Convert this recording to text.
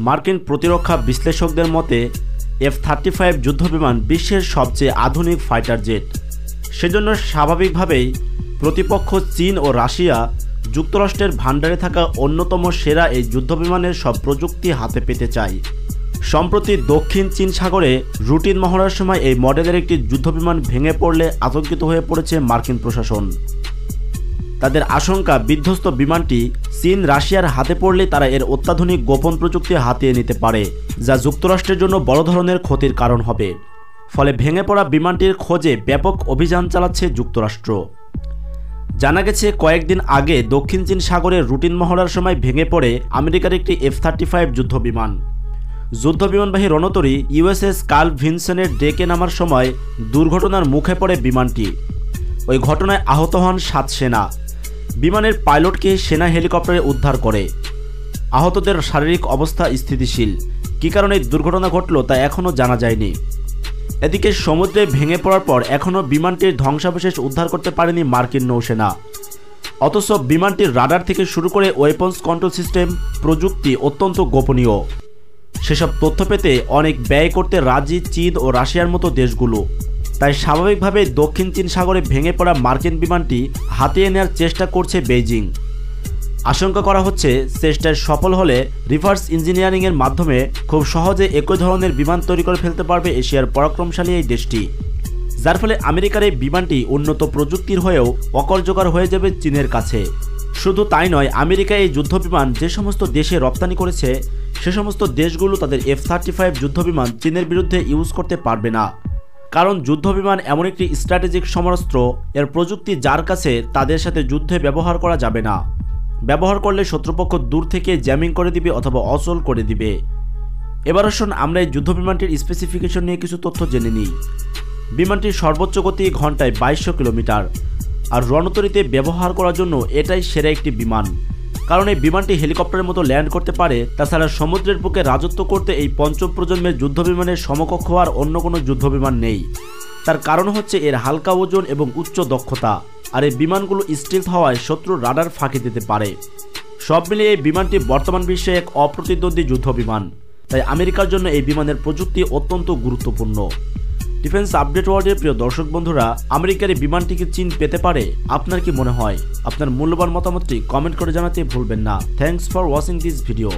মার্কিন প্রতিরক্ষা বিশ্লেষকদের মতে F-35 যুদ্ধবিমান বিশ্বের সবচেয়ে আধুনিক ফাইটার জেট। সেজন্য স্বাভাবিকভাবেই প্রতিপক্ষ চীন ও রাশিয়া যুক্তরাষ্ট্রের ভাণ্ডারে থাকা অন্যতম সেরা এই যুদ্ধবিমানের সব প্রযুক্তি হাতে পেতে চায়। সম্প্রতি দক্ষিণ চীন সাগরে রুটিন মহড়ার সময় এই মডেলের একটি যুদ্ধবিমান ভেঙে পড়লে আতঙ্কিত হয়ে পড়েছে মার্কিন প্রশাসন। তাদের আশঙ্কা বিধ্বস্ত বিমানটি চীন রাশিয়ার হাতে পড়লে তারা এর অত্যাধুনিক গোপন প্রযুক্তি হাতিয়ে নিতে পারে, যা যুক্তরাষ্ট্রের জন্য বড় ধরনের ক্ষতির কারণ হবে। ফলে ভেঙে পড়া বিমানটির খোঁজে ব্যাপক অভিযান চালাচ্ছে যুক্তরাষ্ট্র। জানা গেছে কয়েকদিন আগে দক্ষিণ চীন সাগরে রুটিন মহড়ার সময় ভেঙে পড়ে আমেরিকার একটি F-35 যুদ্ধবিমান। যুদ্ধবিমানবাহী রণতরী USS কার্ল ভিনসনের ডেকে নামার সময় দুর্ঘটনার মুখে পড়ে বিমানটি। ওই ঘটনায় আহত হন 7 সেনা। বিমানের পাইলটকে সেনা হেলিকপ্টারে উদ্ধার করে। আহতদের শারীরিক অবস্থা স্থিতিশীল। কী কারণে দুর্ঘটনা ঘটল তা এখনও জানা যায়নি। এদিকে সমুদ্রে ভেঙে পড়ার পর এখনও বিমানটির ধ্বংসাবশেষ উদ্ধার করতে পারেনি মার্কিন নৌসেনা। অথচ বিমানটির রাডার থেকে শুরু করে ওয়েপন্স কন্ট্রোল সিস্টেম প্রযুক্তি অত্যন্ত গোপনীয়। সেসব তথ্য পেতে অনেক ব্যয় করতে রাজি চীন ও রাশিয়ার মতো দেশগুলো। তাই স্বাভাবিকভাবে দক্ষিণ চীন সাগরে ভেঙে পড়া মার্কিন বিমানটি হাতিয়ে নেওয়ার চেষ্টা করছে বেইজিং। আশঙ্কা করা হচ্ছে চেষ্টায় সফল হলে রিভার্স ইঞ্জিনিয়ারিংয়ের মাধ্যমে খুব সহজে একই ধরনের বিমান তৈরি করে ফেলতে পারবে এশিয়ার পরাক্রমশালী এই দেশটি, যার ফলে আমেরিকার এই বিমানটি উন্নত প্রযুক্তির হয়েও অকার্যকর হয়ে যাবে চীনের কাছে। শুধু তাই নয়, আমেরিকা এই যুদ্ধবিমান যে সমস্ত দেশে রপ্তানি করেছে সে সমস্ত দেশগুলো তাদের F-35 যুদ্ধবিমান চীনের বিরুদ্ধে ইউজ করতে পারবে না। কারণ যুদ্ধবিমান এমন একটি স্ট্র্যাটেজিক সমরাস্ত্র, এর প্রযুক্তি যার কাছে তাদের সাথে যুদ্ধে ব্যবহার করা যাবে না। ব্যবহার করলে শত্রুপক্ষ দূর থেকে জ্যামিং করে দিবে অথবা অচল করে দিবে। এবার আসুন আমরা এই যুদ্ধবিমানটির স্পেসিফিকেশন নিয়ে কিছু তথ্য জেনে নিই। বিমানটির সর্বোচ্চ গতি ঘন্টায় 2200 কিলোমিটার। আর রণতরীতে ব্যবহার করার জন্য এটাই সেরা একটি বিমান, কারণ এই বিমানটি হেলিকপ্টারের মতো ল্যান্ড করতে পারে। তাছাড়া সমুদ্রের বুকে রাজত্ব করতে এই পঞ্চম প্রজন্মের যুদ্ধবিমানের সমকক্ষ আর অন্য কোনো যুদ্ধবিমান নেই। তার কারণ হচ্ছে এর হালকা ওজন এবং উচ্চ দক্ষতা। আর এই বিমানগুলো স্টিলথ হওয়ায় শত্রুর রাডার ফাঁকি দিতে পারে। সব মিলিয়ে এই বিমানটি বর্তমান বিশ্বে এক অপ্রতিদ্বন্দ্বী যুদ্ধবিমান। তাই আমেরিকার জন্য এই বিমানের প্রযুক্তি অত্যন্ত গুরুত্বপূর্ণ। ডিফেন্স আপডেট ওয়ার্ল্ডের প্রিয় দর্শক বন্ধুরা, আমেরিকার এই বিমানটিকে চীন পেতে পারে? আপনার কি মনে হয়? আপনার মূল্যবান মতামতটি কমেন্ট করে জানাতে ভুলবেন না। Thanks for watching this video.